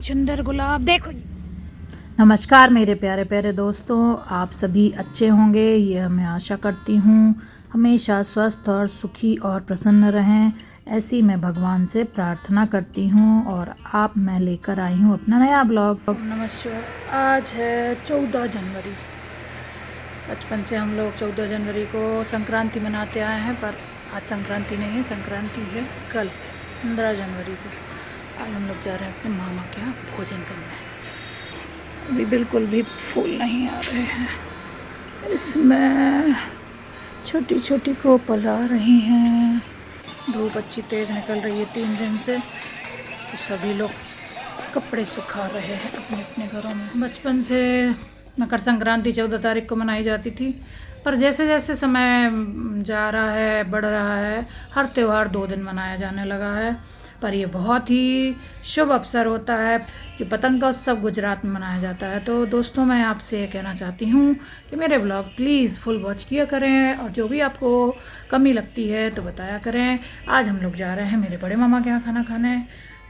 सुंदर गुलाब देखो। नमस्कार मेरे प्यारे प्यारे दोस्तों, आप सभी अच्छे होंगे यह मैं आशा करती हूँ। हमेशा स्वस्थ और सुखी और प्रसन्न रहें, ऐसी मैं भगवान से प्रार्थना करती हूँ। और आप मैं लेकर आई हूँ अपना नया ब्लॉग। नमस्कार। आज है 14 जनवरी। बचपन से हम लोग 14 जनवरी को संक्रांति मनाते आए हैं, पर आज संक्रांति नहीं है, संक्रांति है कल 15 जनवरी को। आज हम लोग जा रहे हैं अपने मामा के यहाँ भोजन करने। अभी बिल्कुल भी फूल नहीं आ रहे हैं, इसमें छोटी छोटी कोपल आ रही हैं। धूप अच्छी तेज़ निकल रही है 3 दिन से, तो सभी लोग कपड़े सुखा रहे हैं अपने अपने घरों में। बचपन से मकर संक्रांति 14 तारीख को मनाई जाती थी, पर जैसे जैसे समय जा रहा है, बढ़ रहा है, हर त्यौहार 2 दिन मनाया जाने लगा है। पर ये बहुत ही शुभ अवसर होता है कि पतंग का उत्सव गुजरात में मनाया जाता है। तो दोस्तों, मैं आपसे ये कहना चाहती हूँ कि मेरे ब्लॉग प्लीज़ फुल वॉच किया करें, और जो भी आपको कमी लगती है तो बताया करें। आज हम लोग जा रहे हैं मेरे बड़े मामा के यहाँ खाना खाने।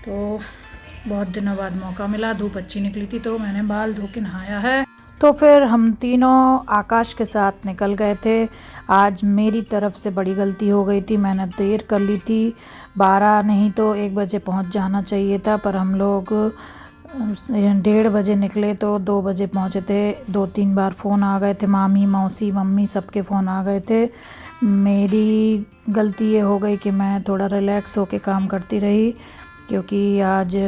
तो बहुत दिनों बाद मौका मिला, धूप अच्छी निकली थी तो मैंने बाल धो के नहाया है। तो फिर हम तीनों आकाश के साथ निकल गए थे। आज मेरी तरफ से बड़ी गलती हो गई थी, मैंने देर कर ली थी। 12 नहीं तो 1 बजे पहुंच जाना चाहिए था, पर हम लोग 1:30 बजे निकले तो 2 बजे पहुंचे थे। 2-3 बार फ़ोन आ गए थे, मामी मौसी मम्मी सबके फ़ोन आ गए थे। मेरी गलती ये हो गई कि मैं थोड़ा रिलैक्स होके काम करती रही, क्योंकि आज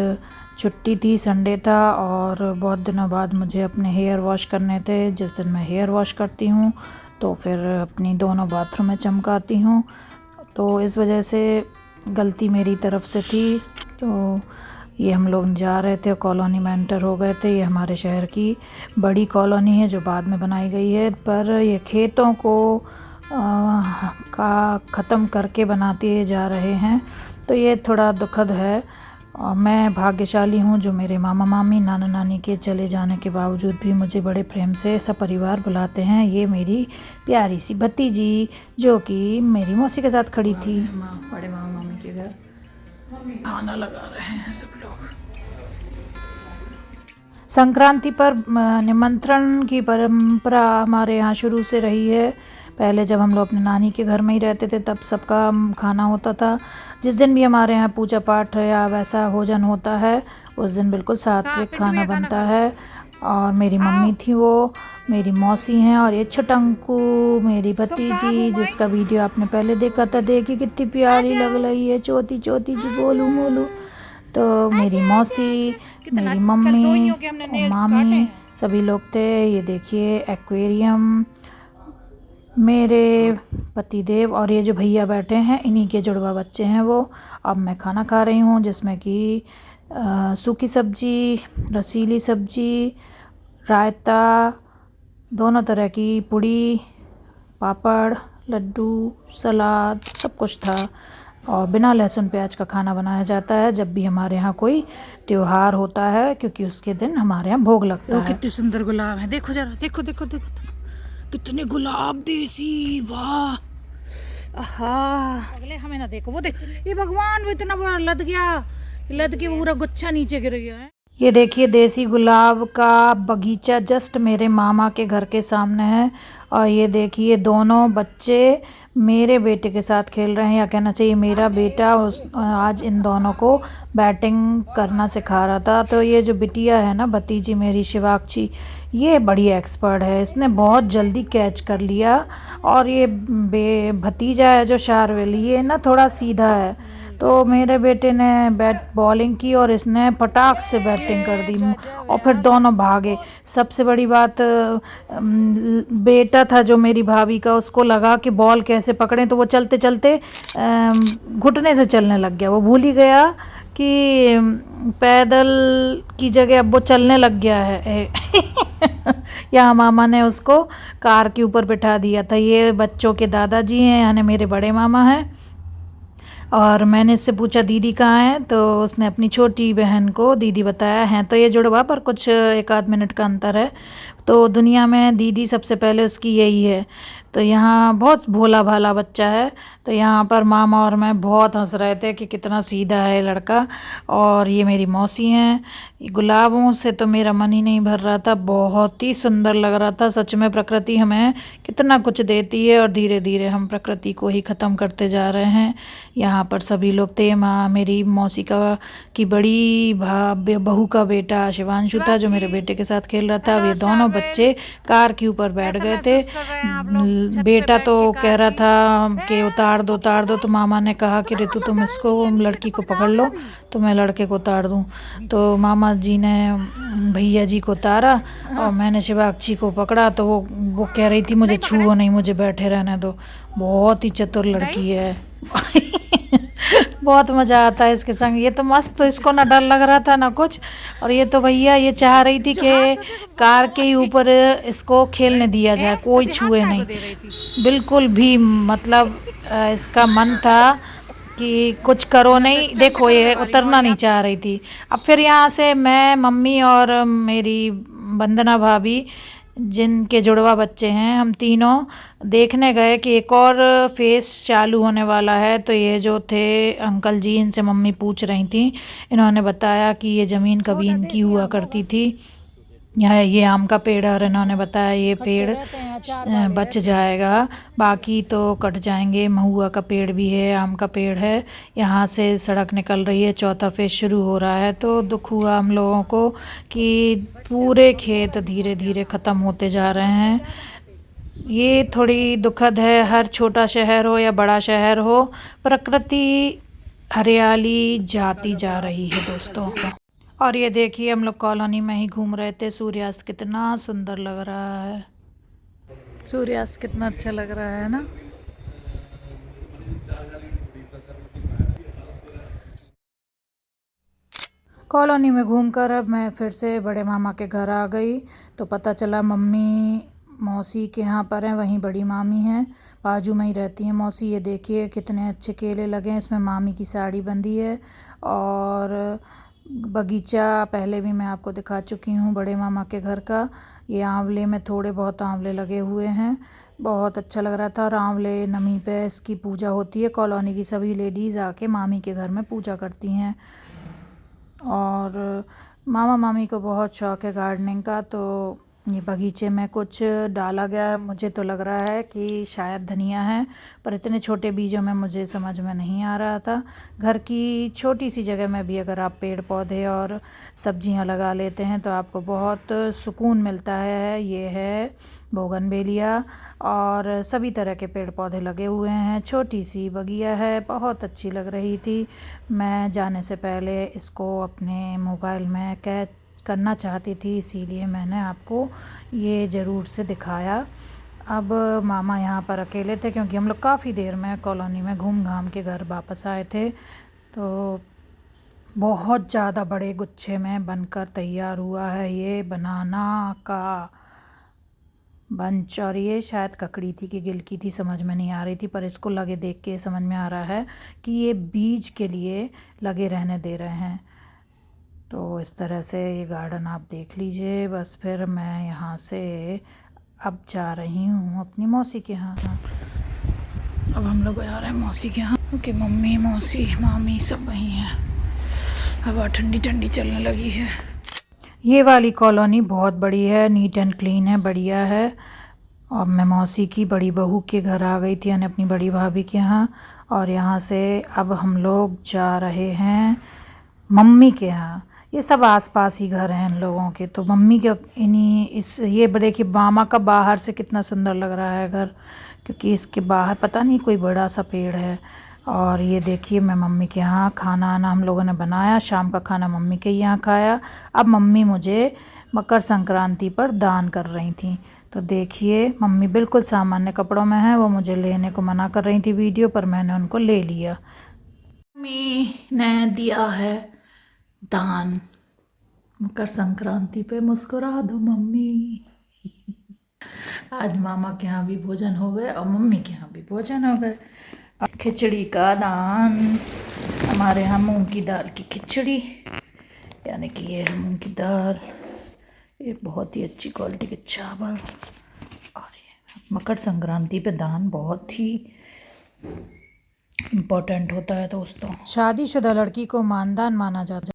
छुट्टी थी, संडे था, और बहुत दिनों बाद मुझे अपने हेयर वॉश करने थे। जिस दिन मैं हेयर वॉश करती हूँ तो फिर अपनी दोनों बाथरूम में चमकाती हूँ, तो इस वजह से गलती मेरी तरफ से थी। तो ये हम लोग जा रहे थे, कॉलोनी में एंटर हो गए थे। ये हमारे शहर की बड़ी कॉलोनी है जो बाद में बनाई गई है, पर ये खेतों को का ख़त्म करके बनाते जा रहे हैं, तो ये थोड़ा दुखद है। और मैं भाग्यशाली हूँ जो मेरे मामा मामी नाना नानी के चले जाने के बावजूद भी मुझे बड़े प्रेम से सब परिवार बुलाते हैं। ये मेरी प्यारी सी भतीजी जो कि मेरी मौसी के साथ खड़ी थी। बड़े मामा मामी के घर खाना लगा रहे हैं सब लोग। संक्रांति पर निमंत्रण की परंपरा हमारे यहाँ शुरू से रही है। पहले जब हम लोग अपने नानी के घर में ही रहते थे तब सबका खाना होता था। जिस दिन भी हमारे यहाँ पूजा पाठ या वैसा भोजन होता है, उस दिन बिल्कुल सात्विक खाना बनता है। और मेरी मम्मी थी, वो मेरी मौसी हैं, और ये छटंकू मेरी भतीजी जिसका वीडियो आपने पहले देखा था। देखिए कितनी प्यारी लग रही है, चोती चोती जी गोलू मोलू। तो मेरी मौसी, मेरी मम्मी और मामी सभी लोग थे। ये देखिए एक्वेरियम, मेरे पतिदेव और ये जो भैया बैठे हैं इन्हीं के जुड़वा बच्चे हैं वो। अब मैं खाना खा रही हूँ जिसमें कि सूखी सब्जी, रसीली सब्जी, रायता, दोनों तरह की पुड़ी, पापड़, लड्डू, सलाद, सब कुछ था। और बिना लहसुन प्याज का खाना बनाया जाता है जब भी हमारे यहाँ कोई त्योहार होता है, क्योंकि उसके दिन हमारे यहाँ भोग लगता है। कितने सुंदर गुलाब हैं, देखो जरा, देखो देखो देखो, देखो कितने गुलाब देसी, वाह। आहा, अगले हमें ना देखो, वो देख, ये भगवान वो इतना बड़ा लद गया, लद के पूरा गुच्छा नीचे गिर गया है। ये देखिए देसी गुलाब का बगीचा जस्ट मेरे मामा के घर के सामने है। और ये देखिए दोनों बच्चे मेरे बेटे के साथ खेल रहे हैं, या कहना चाहिए मेरा बेटा आज इन दोनों को बैटिंग करना सिखा रहा था। तो ये जो बिटिया है ना, भतीजी मेरी शिवाक्षी, ये बड़ी एक्सपर्ट है, इसने बहुत जल्दी कैच कर लिया। और ये भतीजा है जो शारवेल, ये ना थोड़ा सीधा है। तो मेरे बेटे ने बॉलिंग की और इसने पटाख से बैटिंग कर दी, और फिर दोनों भागे। सबसे बड़ी बात, बेटा था जो मेरी भाभी का, उसको लगा कि बॉल कैसे पकड़ें, तो वो चलते चलते घुटने से चलने लग गया। वो भूल ही गया कि पैदल की जगह अब वो चलने लग गया है। यहाँ मामा ने उसको कार के ऊपर बिठा दिया था। ये बच्चों के दादाजी हैं, यानी मेरे बड़े मामा हैं। और मैंने इससे पूछा दीदी कहाँ है, तो उसने अपनी छोटी बहन को दीदी बताया है। तो ये जुड़वा, पर कुछ 1 आध मिनट का अंतर है। तो दुनिया में दीदी सबसे पहले उसकी यही है। तो यहाँ बहुत भोला भाला बच्चा है। तो यहाँ पर मामा और मैं बहुत हंस रहे थे कि कितना सीधा है लड़का। और ये मेरी मौसी हैं। गुलाबों से तो मेरा मन ही नहीं भर रहा था, बहुत ही सुंदर लग रहा था। सच में प्रकृति हमें कितना कुछ देती है और धीरे धीरे हम प्रकृति को ही ख़त्म करते जा रहे हैं। यहाँ पर सभी लोग थे। मेरी मौसी का की बड़ी बहू का बेटा शिवांशु था जो मेरे बेटे के साथ खेल रहा था। अब ये दोनों बच्चे कार के ऊपर बैठ गए थे। बेटा तो कह रहा था कि उतार दो, तो मामा ने कहा कि ऋतु तुम इसको लड़की को पकड़ लो तो मैं लड़के को उतार दूं। तो मामा जी ने भैया जी को उतारा और मैंने शिवाक्षी को पकड़ा। तो वो कह रही थी मुझे छुओ नहीं, मुझे बैठे रहने दो। बहुत ही चतुर लड़की है। बहुत मज़ा आता है इसके संग। ये तो मस्त, तो इसको ना डर लग रहा था ना कुछ। और ये तो भैया ये चाह रही थी कि कार के ही ऊपर इसको खेलने दिया जाए, कोई छुए नहीं बिल्कुल भी। मतलब इसका मन था कि कुछ करो नहीं। देखो ये उतरना नहीं चाह रही थी। अब फिर यहाँ से मैं, मम्मी और मेरी वंदना भाभी जिनके जुड़वा बच्चे हैं, हम तीनों देखने गए कि एक और फेस चालू होने वाला है। तो ये जो थे अंकल जी, इनसे मम्मी पूछ रही थी। इन्होंने बताया कि ये ज़मीन कभी इनकी हुआ करती थी। यहाँ ये आम का पेड़ है और इन्होंने बताया ये पेड़ बच जाएगा, बाकी तो कट जाएंगे। महुआ का पेड़ भी है, आम का पेड़ है। यहाँ से सड़क निकल रही है, चौथा फेज शुरू हो रहा है। तो दुख हुआ हम लोगों को कि पूरे खेत धीरे धीरे ख़त्म होते जा रहे हैं। ये थोड़ी दुखद है। हर छोटा शहर हो या बड़ा शहर हो, प्रकृति हरियाली जाती जा रही है दोस्तों। और ये देखिए हम लोग कॉलोनी में ही घूम रहे थे। सूर्यास्त कितना सुंदर लग रहा है। सूर्यास्त कितना अच्छा लग रहा है ना। कॉलोनी में घूमकर अब मैं फिर से बड़े मामा के घर आ गई। तो पता चला मम्मी मौसी के यहाँ पर हैं, वहीं बड़ी मामी हैं, बाजू में ही रहती हैं मौसी। ये देखिए कितने अच्छे केले लगे हैं। इसमें मामी की साड़ी बंधी है। और बगीचा पहले भी मैं आपको दिखा चुकी हूँ बड़े मामा के घर का। ये आंवले में थोड़े बहुत आंवले लगे हुए हैं, बहुत अच्छा लग रहा था। और आंवले नमी पे इसकी पूजा होती है। कॉलोनी की सभी लेडीज़ आके मामी के घर में पूजा करती हैं। और मामा मामी को बहुत शौक़ है गार्डनिंग का। तो ये बगीचे में कुछ डाला गया है, मुझे तो लग रहा है कि शायद धनिया है, पर इतने छोटे बीजों में मुझे समझ में नहीं आ रहा था। घर की छोटी सी जगह में भी अगर आप पेड़ पौधे और सब्जियां लगा लेते हैं तो आपको बहुत सुकून मिलता है। ये है बोगनवेलिया और सभी तरह के पेड़ पौधे लगे हुए हैं। छोटी सी बगिया है, बहुत अच्छी लग रही थी। मैं जाने से पहले इसको अपने मोबाइल में कैद करना चाहती थी, इसीलिए मैंने आपको ये ज़रूर से दिखाया। अब मामा यहाँ पर अकेले थे क्योंकि हम लोग काफ़ी देर में कॉलोनी में घूम घाम के घर वापस आए थे। तो बहुत ज़्यादा बड़े गुच्छे में बनकर तैयार हुआ है ये बनाना का बंच। और ये शायद ककड़ी थी कि गिल की थी, समझ में नहीं आ रही थी, पर इसको लगे देख के समझ में आ रहा है कि ये बीज के लिए लगे रहने दे रहे हैं। तो इस तरह से ये गार्डन आप देख लीजिए। बस फिर मैं यहाँ से अब जा रही हूँ अपनी मौसी के यहाँ। अब हम लोग आ रहे हैं मौसी के यहाँ क्योंकि मम्मी मौसी मामी सब वहीं हैं। हवा ठंडी ठंडी चलने लगी है। ये वाली कॉलोनी बहुत बड़ी है, नीट एंड क्लीन है, बढ़िया है। और मैं मौसी की बड़ी बहू के घर आ गई थी, यानी अपनी बड़ी भाभी के यहाँ। और यहाँ से अब हम लोग जा रहे हैं मम्मी के यहाँ। ये सब आसपास ही घर हैं इन लोगों के। तो मम्मी के इन्हीं ये देखिए मामा का बाहर से कितना सुंदर लग रहा है घर, क्योंकि इसके बाहर पता नहीं कोई बड़ा सा पेड़ है। और ये देखिए मैं मम्मी के यहाँ खाना आना हम लोगों ने बनाया, शाम का खाना मम्मी के यहाँ खाया। अब मम्मी मुझे मकर संक्रांति पर दान कर रही थी। तो देखिए मम्मी बिल्कुल सामान्य कपड़ों में है, वो मुझे लेने को मना कर रही थी वीडियो पर, मैंने उनको ले लिया। मम्मी ने दिया है दान मकर संक्रांति पे, मुस्कुरा दो मम्मी। आज मामा के यहाँ भी भोजन हो गए और मम्मी के यहाँ भी भोजन हो गए। खिचड़ी का दान, हमारे यहाँ मूंग की दाल की खिचड़ी, यानी कि ये है मूंग की दाल, ये बहुत ही अच्छी क्वालिटी के चावल। और ये मकर संक्रांति पे दान बहुत ही इम्पोर्टेंट होता है दोस्तों। शादीशुदा लड़की को मानदान माना जाता है।